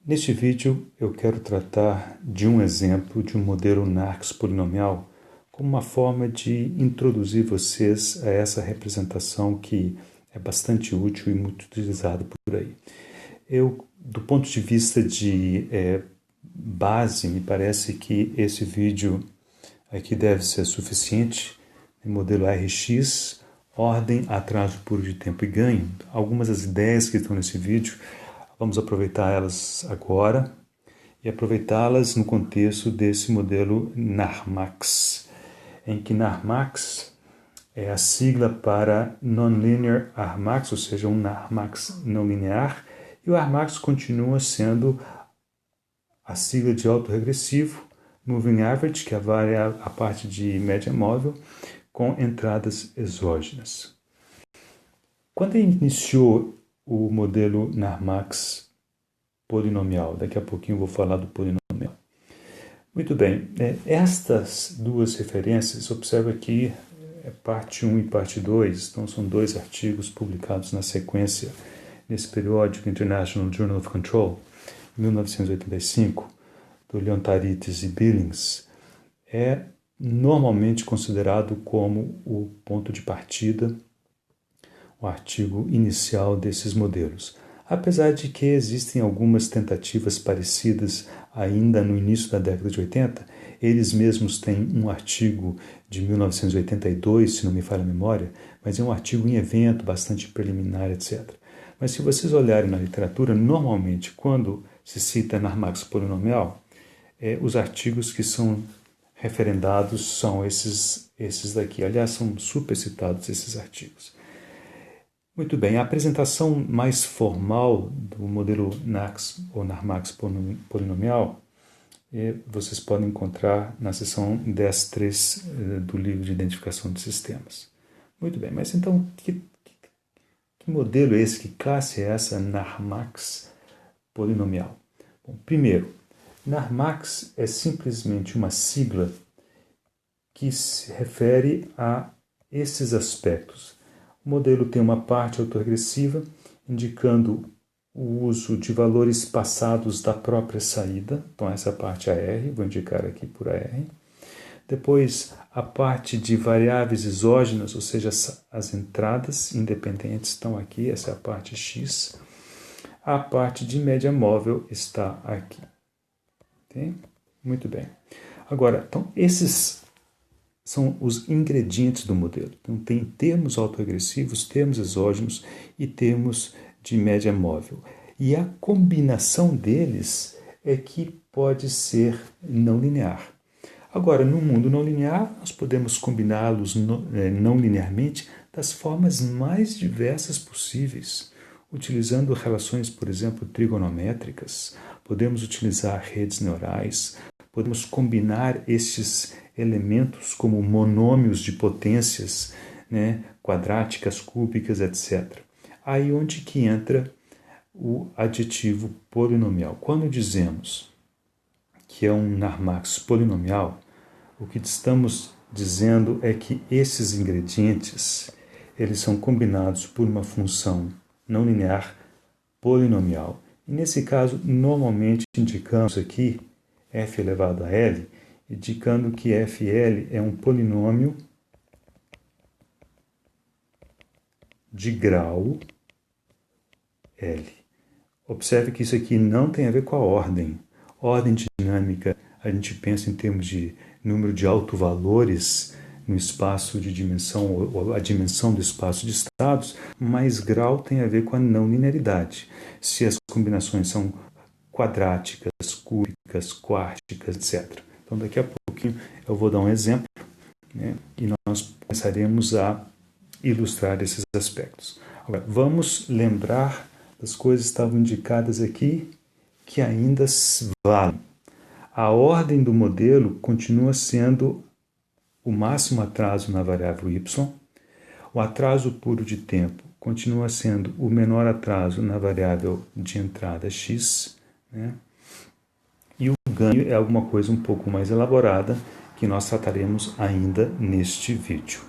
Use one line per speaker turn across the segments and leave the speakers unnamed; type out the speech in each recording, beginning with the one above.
Neste vídeo eu quero tratar de um exemplo de um modelo Narcs polinomial como uma forma de introduzir vocês a essa representação que é bastante útil e muito utilizada por aí. Do ponto de vista de base, me parece que esse vídeo aqui deve ser suficiente. Modelo RX, ordem, atraso puro de tempo e ganho. Algumas das ideias que estão nesse vídeo, vamos aproveitar elas agora e aproveitá-las no contexto desse modelo NARMAX, em que NARMAX é a sigla para Nonlinear Argmax, ou seja, um Argmax não linear, e o Argmax continua sendo a sigla de autorregressivo, Moving Average, que avalia a parte de média móvel, com entradas exógenas. Quando iniciou o modelo NARMAX polinomial, daqui a pouquinho eu vou falar do polinomial. Muito bem, estas duas referências, observa aqui, parte 1 e parte 2, então são dois artigos publicados na sequência nesse periódico International Journal of Control, 1985, do Leontaritis e Billings, é normalmente considerado como o ponto de partida, o artigo inicial desses modelos. Apesar de que existem algumas tentativas parecidas ainda no início da década de 80, eles mesmos têm um artigo de 1982, se não me falha a memória, mas é um artigo em evento, bastante preliminar, etc. Mas se vocês olharem na literatura, normalmente, quando se cita NARMAX polinomial, os artigos que são referendados são esses daqui. Aliás, são super citados esses artigos. Muito bem, a apresentação mais formal do modelo NARMAX ou NARMAX polinomial vocês podem encontrar na seção 10.3 do livro de identificação de sistemas. Muito bem, mas então que modelo é esse, que classe é essa NARMAX polinomial? Bom, primeiro, NARMAX é simplesmente uma sigla que se refere a esses aspectos. O modelo tem uma parte autorregressiva, indicando o uso de valores passados da própria saída. Então, essa parte AR, vou indicar aqui por AR. Depois, a parte de variáveis exógenas, ou seja, as entradas independentes estão aqui, essa é a parte X. A parte de média móvel está aqui. Okay? Muito bem. Agora, então, esses são os ingredientes do modelo. Então, tem termos autoregressivos, termos exógenos e termos de média móvel. E a combinação deles é que pode ser não linear. Agora, no mundo não linear, nós podemos combiná-los não linearmente das formas mais diversas possíveis, utilizando relações, por exemplo, trigonométricas, podemos utilizar redes neurais, podemos combinar estes elementos como monômios de potências, quadráticas, cúbicas, etc. Aí onde que entra o adjetivo polinomial. Quando dizemos que é um NARMAX polinomial, o que estamos dizendo é que esses ingredientes eles são combinados por uma função não linear polinomial. E nesse caso, normalmente indicamos aqui f elevado a L, indicando que FL é um polinômio de grau L. Observe que isso aqui não tem a ver com a ordem. Ordem dinâmica, a gente pensa em termos de número de autovalores no espaço de dimensão, ou a dimensão do espaço de estados, mas grau tem a ver com a não linearidade. Se as combinações são quadráticas, cúbicas, quárticas, etc. Então, daqui a pouquinho eu vou dar um exemplo, e nós começaremos a ilustrar esses aspectos. Agora, vamos lembrar das coisas que estavam indicadas aqui que ainda valem. A ordem do modelo continua sendo o máximo atraso na variável y, o atraso puro de tempo continua sendo o menor atraso na variável de entrada x, e o ganho é alguma coisa um pouco mais elaborada que nós trataremos ainda neste vídeo.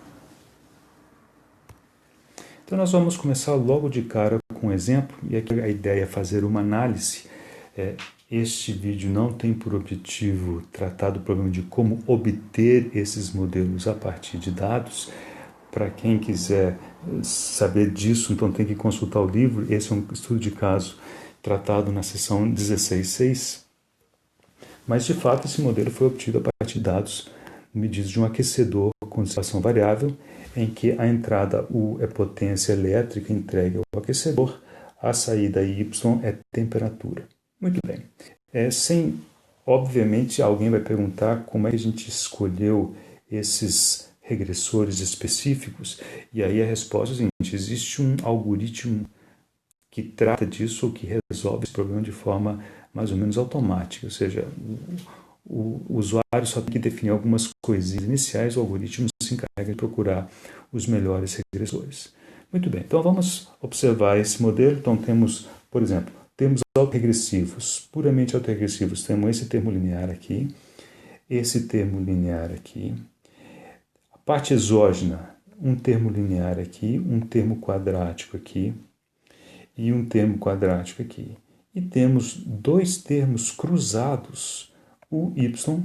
Então nós vamos começar logo de cara com um exemplo, e aqui a ideia é fazer uma análise Este vídeo não tem por objetivo tratar do problema de como obter esses modelos a partir de dados. Para quem quiser saber disso, então tem que consultar o livro. Esse é um estudo de caso tratado na seção 16.6. Mas, de fato, esse modelo foi obtido a partir de dados medidos de um aquecedor com dissipação variável, em que a entrada U é potência elétrica entregue ao aquecedor, a saída Y é temperatura. Muito bem. Obviamente, alguém vai perguntar como é que a gente escolheu esses regressores específicos, e aí a resposta é a seguinte: existe um algoritmo que trata disso ou que resolve esse problema de forma mais ou menos automática, ou seja, o usuário só tem que definir algumas coisinhas iniciais, o algoritmo se encarrega de procurar os melhores regressores. Muito bem, então vamos observar esse modelo. Então temos, por exemplo, temos autorregressivos, puramente autorregressivos. Temos esse termo linear aqui, esse termo linear aqui. A parte exógena, um termo linear aqui, um termo quadrático aqui e um termo quadrático aqui. E temos dois termos cruzados, o y.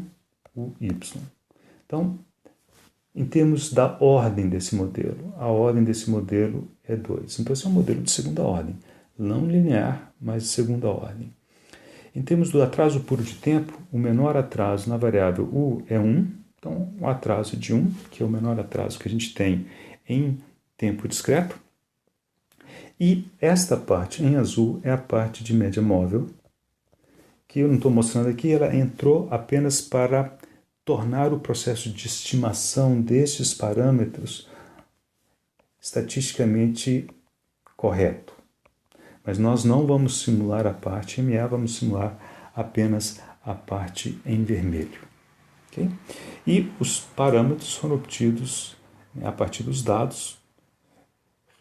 Então, em termos da ordem desse modelo, a ordem desse modelo é 2. Então, esse é um modelo de segunda ordem, não linear, mas de segunda ordem. Em termos do atraso puro de tempo, o menor atraso na variável u é 1. Então, um atraso de 1, que é o menor atraso que a gente tem em tempo discreto. E esta parte em azul é a parte de média móvel, que eu não estou mostrando aqui. Ela entrou apenas para tornar o processo de estimação destes parâmetros estatisticamente correto. Mas nós não vamos simular a parte MA, vamos simular apenas a parte em vermelho. Okay? E os parâmetros foram obtidos a partir dos dados,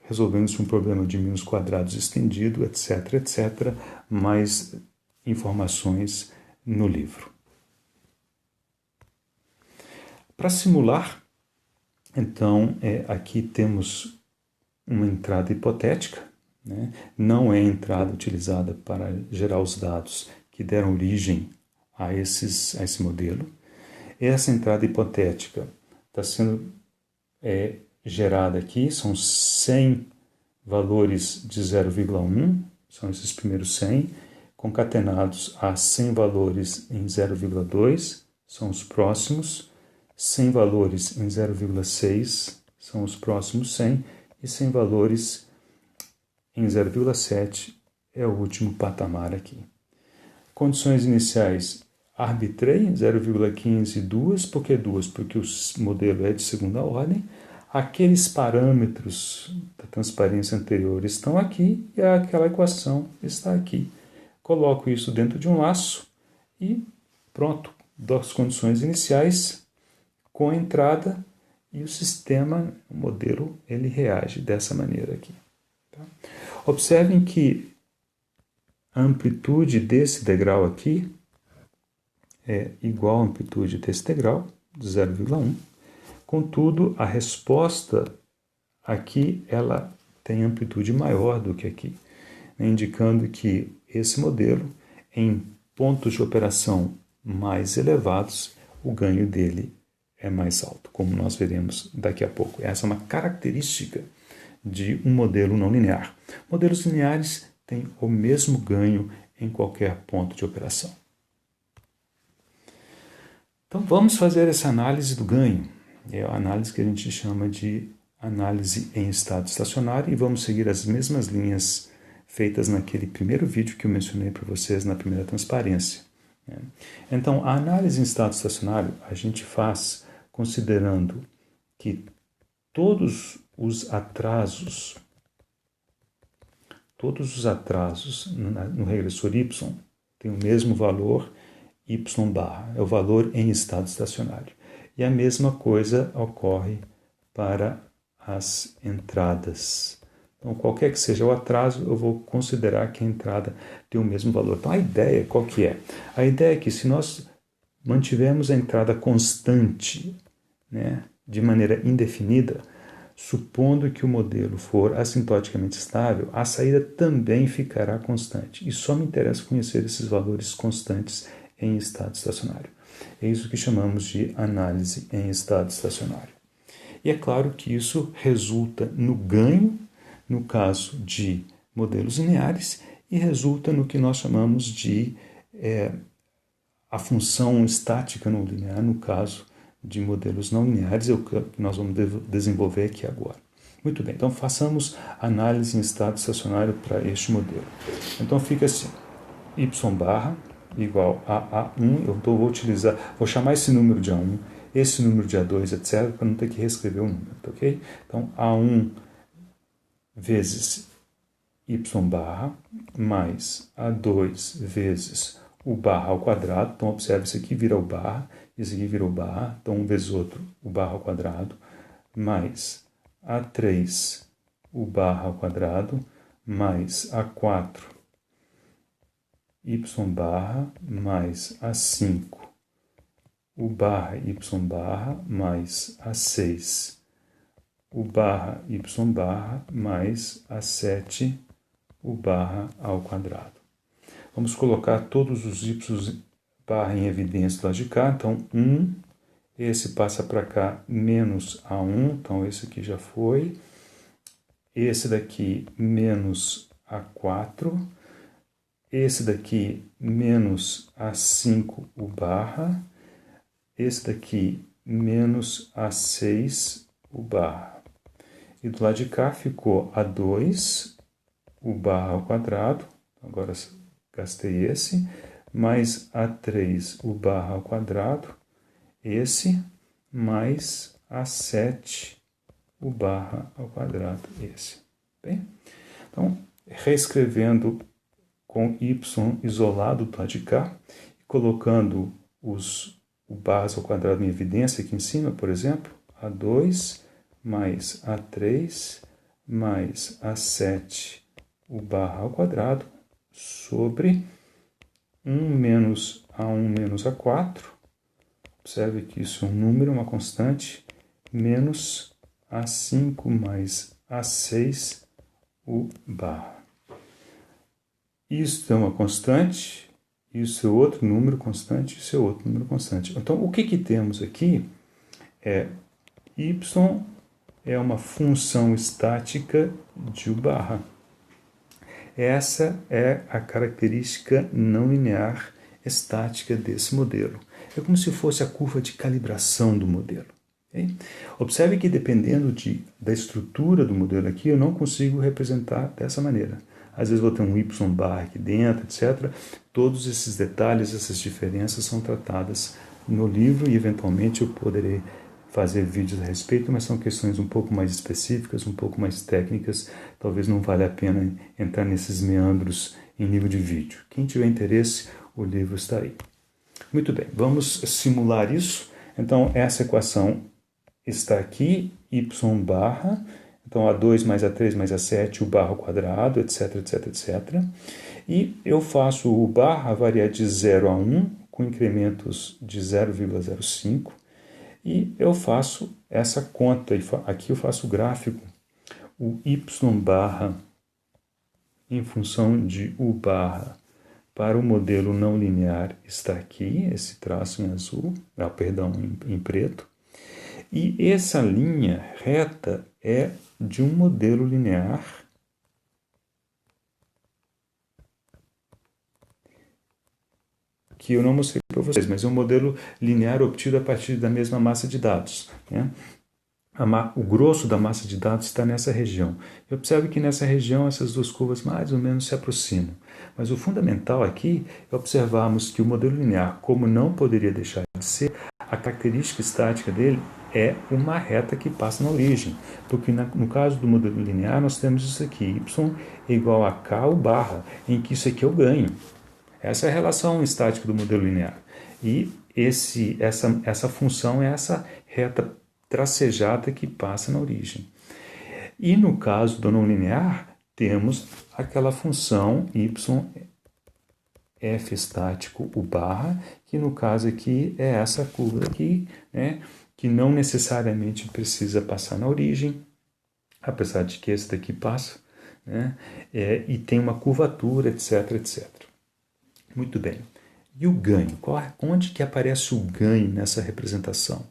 resolvendo-se um problema de mínimos quadrados estendido, etc., etc., mais informações no livro. Para simular, então, aqui temos uma entrada hipotética, né? Não é a entrada utilizada para gerar os dados que deram origem a esse modelo. Essa entrada hipotética está sendo gerada aqui, são 100 valores de 0,1, são esses primeiros 100, concatenados a 100 valores em 0,2, são os próximos, 100 valores em 0,6, são os próximos 100, e 100 valores em 0,7 é o último patamar aqui. Condições iniciais: arbitrei, 0,15 e 2. Por que 2? Porque o modelo é de segunda ordem. Aqueles parâmetros da transparência anterior estão aqui e aquela equação está aqui. Coloco isso dentro de um laço e pronto, dou as condições iniciais com a entrada e o sistema, o modelo, ele reage dessa maneira aqui. Tá? Observem que a amplitude desse degrau aqui é igual à amplitude desse degrau, de 0,1. Contudo, a resposta aqui ela tem amplitude maior do que aqui, né, indicando que esse modelo, em pontos de operação mais elevados, o ganho dele é mais alto, como nós veremos daqui a pouco. Essa é uma característica de um modelo não linear. Modelos lineares têm o mesmo ganho em qualquer ponto de operação. Então vamos fazer essa análise do ganho. É a análise que a gente chama de análise em estado estacionário, e vamos seguir as mesmas linhas feitas naquele primeiro vídeo que eu mencionei para vocês na primeira transparência. Então, a análise em estado estacionário a gente faz considerando que todos os atrasos no regressor y têm o mesmo valor y barra, é o valor em estado estacionário. E a mesma coisa ocorre para as entradas. Então, qualquer que seja o atraso, eu vou considerar que a entrada tem o mesmo valor. Então, a ideia, qual que é? A ideia é que se nós mantivermos a entrada constante, né, de maneira indefinida, supondo que o modelo for assintoticamente estável, a saída também ficará constante. E só me interessa conhecer esses valores constantes em estado estacionário. É isso que chamamos de análise em estado estacionário. E é claro que isso resulta no ganho, no caso de modelos lineares, e resulta no que nós chamamos de a função estática não linear, no caso de modelos não lineares, é o que nós vamos desenvolver aqui agora. Muito bem, então façamos análise em estado estacionário para este modelo. Então fica assim, y barra igual a A1, vou chamar esse número de A1, esse número de A2, etc., para não ter que reescrever o número, tá ok? Então, A1 vezes y barra mais A2 vezes o barra ao quadrado. Então, observe, isso aqui vira o barra, isso aqui vira o barra. Então, um vezes outro, o barra ao quadrado, mais A3, o barra ao quadrado, mais A4, y barra, mais A5, o barra y barra, mais A6, o barra y barra, mais A7, o barra ao quadrado. Vamos colocar todos os y barra em evidência do lado de cá. Então, 1, esse passa para cá, menos A1, então esse aqui já foi. Esse daqui, menos A4. Esse daqui, menos A5, o barra. Esse daqui, menos A6, o barra. E do lado de cá ficou A2, o barra ao quadrado. Agora gastei esse, mais A3, o barra ao quadrado, esse, mais A7, o barra ao quadrado, esse. Bem? Então, reescrevendo com y isolado do lado de cá, colocando o barras ao quadrado em evidência aqui em cima, por exemplo, A2 mais A3 mais A7, o barra ao quadrado, sobre 1 menos A1 menos A4, observe que isso é um número, uma constante, menos A5 mais A6, o barra. Isso é uma constante, isso é outro número constante, isso é outro número constante. Então, o que temos aqui é y é uma função estática de U barra. Essa é a característica não linear estática desse modelo. É como se fosse a curva de calibração do modelo. Okay? Observe que dependendo da estrutura do modelo aqui, eu não consigo representar dessa maneira. Às vezes vou ter um y bar aqui dentro, etc. Todos esses detalhes, essas diferenças são tratadas no livro e eventualmente eu poderei fazer vídeos a respeito, mas são questões um pouco mais específicas, um pouco mais técnicas. Talvez não valha a pena entrar nesses meandros em nível de vídeo. Quem tiver interesse, o livro está aí. Muito bem, vamos simular isso. Então, essa equação está aqui, y barra, então A2 mais A3 mais A7, o barra ao quadrado, etc, etc, etc. E eu faço o barra variar de 0 a 1, com incrementos de 0,05, e eu faço essa conta, aqui eu faço o gráfico, o y barra em função de u barra para o modelo não linear está aqui, esse traço em azul, em preto, e essa linha reta é de um modelo linear que eu não mostrei para vocês, mas é um modelo linear obtido a partir da mesma massa de dados, né? O grosso da massa de dados está nessa região. E observe que nessa região essas duas curvas mais ou menos se aproximam. Mas o fundamental aqui é observarmos que o modelo linear, como não poderia deixar de ser, a característica estática dele é uma reta que passa na origem. Porque no caso do modelo linear nós temos isso aqui, y é igual a k, o barra, em que isso aqui é o ganho. Essa é a relação estática do modelo linear. E essa função é essa reta tracejada que passa na origem. E no caso do não linear, temos aquela função y f estático, o barra, que no caso aqui é essa curva aqui, né, que não necessariamente precisa passar na origem, apesar de que esse daqui passa, né? E tem uma curvatura, etc, etc. Muito bem. E o ganho? Onde que aparece o ganho nessa representação?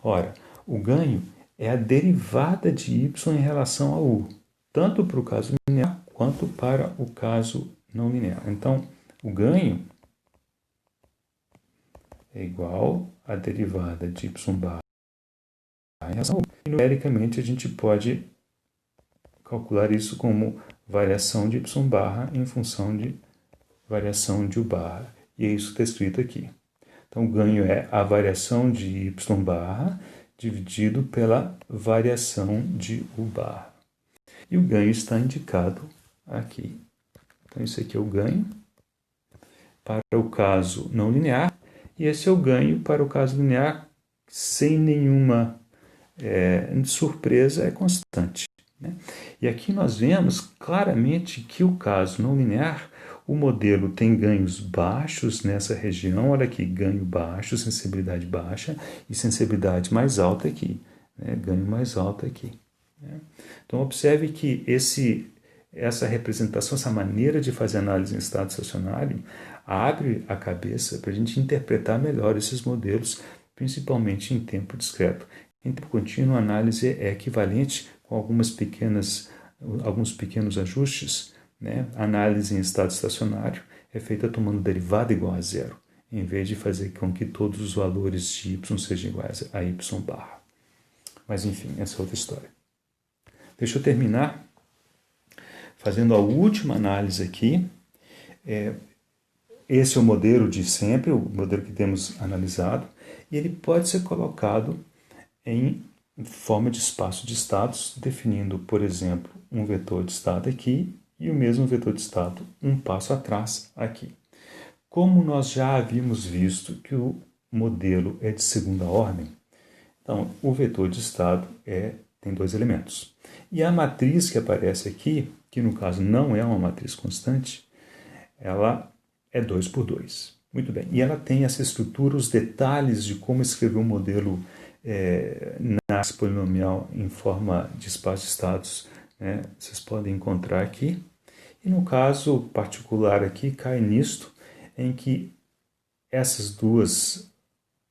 Ora, o ganho é a derivada de y em relação a u, tanto para o caso linear quanto para o caso não linear. Então, o ganho é igual à derivada de y barra em relação a u. E numericamente a gente pode calcular isso como variação de y barra em função de variação de u barra. E é isso que está escrito aqui. Então, o ganho é a variação de y barra dividido pela variação de u barra. E o ganho está indicado aqui. Então, esse aqui é o ganho para o caso não linear, e esse é o ganho para o caso linear sem nenhuma surpresa, é constante. Né? E aqui nós vemos claramente que o caso não linear, o modelo tem ganhos baixos nessa região, olha aqui, ganho baixo, sensibilidade baixa, e sensibilidade mais alta aqui, né? Ganho mais alto aqui. Né? Então, observe que essa representação, essa maneira de fazer análise em estado estacionário, abre a cabeça para a gente interpretar melhor esses modelos, principalmente em tempo discreto. Em tempo contínuo, a análise é equivalente com alguns pequenos ajustes. Né? A análise em estado estacionário é feita tomando derivada igual a zero, em vez de fazer com que todos os valores de y sejam iguais a y barra. Mas, enfim, essa é outra história. Deixa eu terminar fazendo a última análise aqui. Esse é o modelo de sempre, o modelo que temos analisado, e ele pode ser colocado em forma de espaço de estados, definindo, por exemplo, um vetor de estado aqui e o mesmo vetor de estado um passo atrás aqui. Como nós já havíamos visto que o modelo é de segunda ordem, então o vetor de estado tem dois elementos. E a matriz que aparece aqui, que no caso não é uma matriz constante, ela é 2 por 2. Muito bem. E ela tem essa estrutura, os detalhes de como escrever um modelo na polinomial em forma de espaço de estados, né? Vocês podem encontrar aqui. E no caso particular aqui, cai nisto, em que essas duas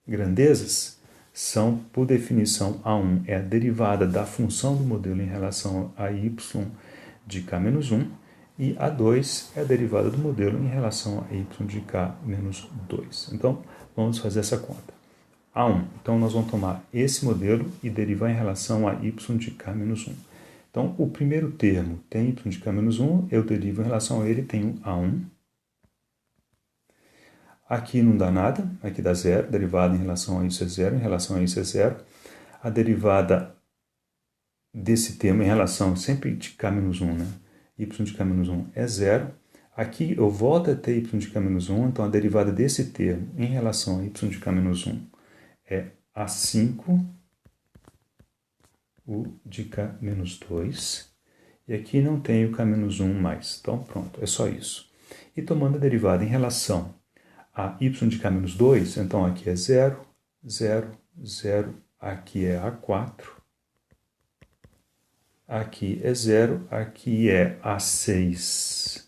grandezas são, por definição, A1 é a derivada da função do modelo em relação a y de k-1, e A2 é a derivada do modelo em relação a y de k-2. Então, vamos fazer essa conta. A1, então nós vamos tomar esse modelo e derivar em relação a y de k-1. Então, o primeiro termo tem y de k-1, eu derivo em relação a ele, tenho A1. Aqui não dá nada, aqui dá zero, derivada em relação a isso é zero, em relação a isso é zero. A derivada desse termo em relação sempre de k-1, né? Y de k-1 é zero. Aqui eu volto a ter y de k-1, então a derivada desse termo em relação a y de k-1 é A5, u de k-2, e aqui não tem o k-1 mais. Então, pronto, é só isso. E tomando a derivada em relação a y de k-2, então aqui é 0, 0, 0, aqui é A4, aqui é 0, aqui é A6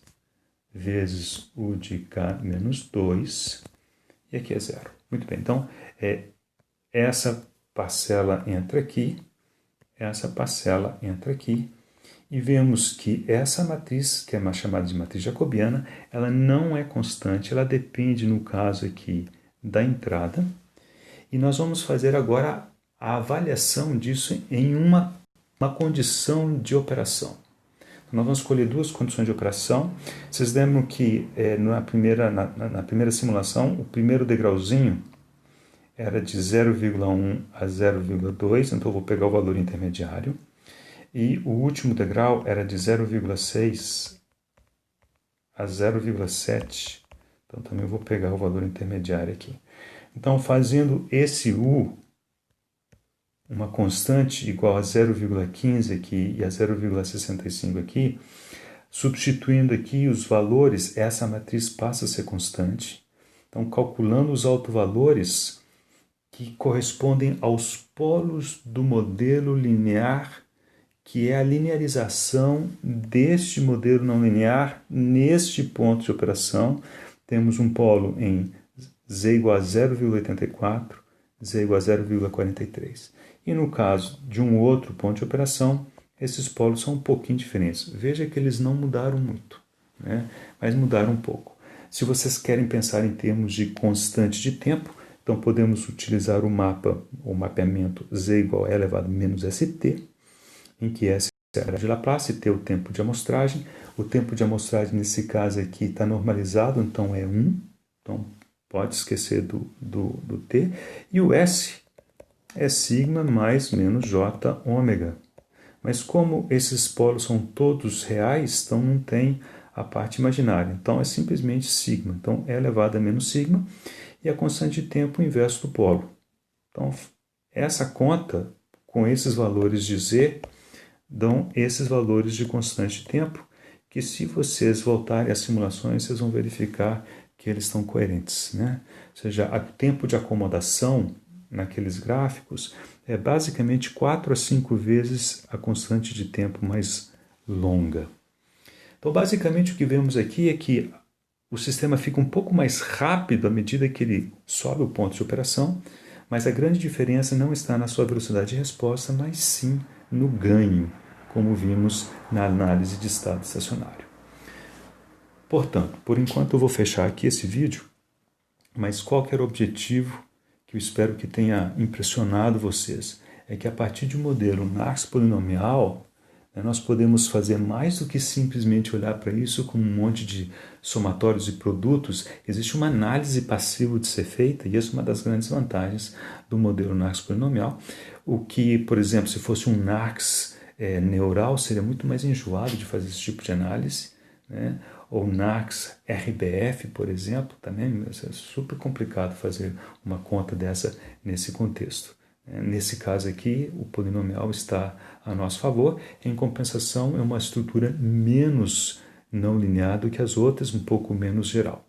vezes u de k-2, e aqui é 0. Muito bem, então, essa parcela entra aqui, essa parcela entra aqui, e vemos que essa matriz, que é chamada de matriz jacobiana, ela não é constante, ela depende, no caso aqui, da entrada, e nós vamos fazer agora a avaliação disso em uma condição de operação. Então, nós vamos escolher duas condições de operação. Vocês lembram que na primeira simulação, o primeiro degrauzinho era de 0,1 a 0,2, então eu vou pegar o valor intermediário. E o último degrau era de 0,6 a 0,7, então também vou pegar o valor intermediário aqui. Então, fazendo esse u uma constante igual a 0,15 aqui e a 0,65 aqui, substituindo aqui os valores, essa matriz passa a ser constante. Então, calculando os autovalores que correspondem aos polos do modelo linear que é a linearização deste modelo não linear neste ponto de operação. Temos um polo em z igual a 0,84, z igual a 0,43. E no caso de um outro ponto de operação, esses polos são um pouquinho diferentes. Veja que eles não mudaram muito, né? Mas mudaram um pouco. Se vocês querem pensar em termos de constante de tempo, então podemos utilizar o mapa, o mapeamento z igual a e elevado a menos st, em que S é a área de Laplace e T é o tempo de amostragem. O tempo de amostragem, nesse caso aqui, está normalizado, então é 1. Então, pode esquecer do T. E o S é sigma mais menos J ômega. Mas como esses polos são todos reais, então não tem a parte imaginária. Então, é simplesmente sigma. Então, E elevado a menos sigma. E a constante de tempo o inverso do polo. Então, essa conta, com esses valores de Z, dão esses valores de constante de tempo, que se vocês voltarem às simulações, vocês vão verificar que eles estão coerentes, né? Ou seja, o tempo de acomodação naqueles gráficos é basicamente 4 a 5 vezes a constante de tempo mais longa. Então, basicamente, o que vemos aqui é que o sistema fica um pouco mais rápido à medida que ele sobe o ponto de operação, mas a grande diferença não está na sua velocidade de resposta, mas sim no ganho, como vimos na análise de estado estacionário. Portanto, por enquanto eu vou fechar aqui esse vídeo, mas qual que era o objetivo que eu espero que tenha impressionado vocês? É que a partir de um modelo Nax polinomial, nós podemos fazer mais do que simplesmente olhar para isso como um monte de somatórios e produtos. Existe uma análise passiva de ser feita, e essa é uma das grandes vantagens do modelo Nax polinomial. O que, por exemplo, se fosse um Nax neural, seria muito mais enjoado de fazer esse tipo de análise, né? Ou Nax RBF, por exemplo, também é super complicado fazer uma conta dessa nesse contexto. Nesse caso aqui, o polinomial está a nosso favor. Em compensação, é uma estrutura menos não linear do que as outras, um pouco menos geral.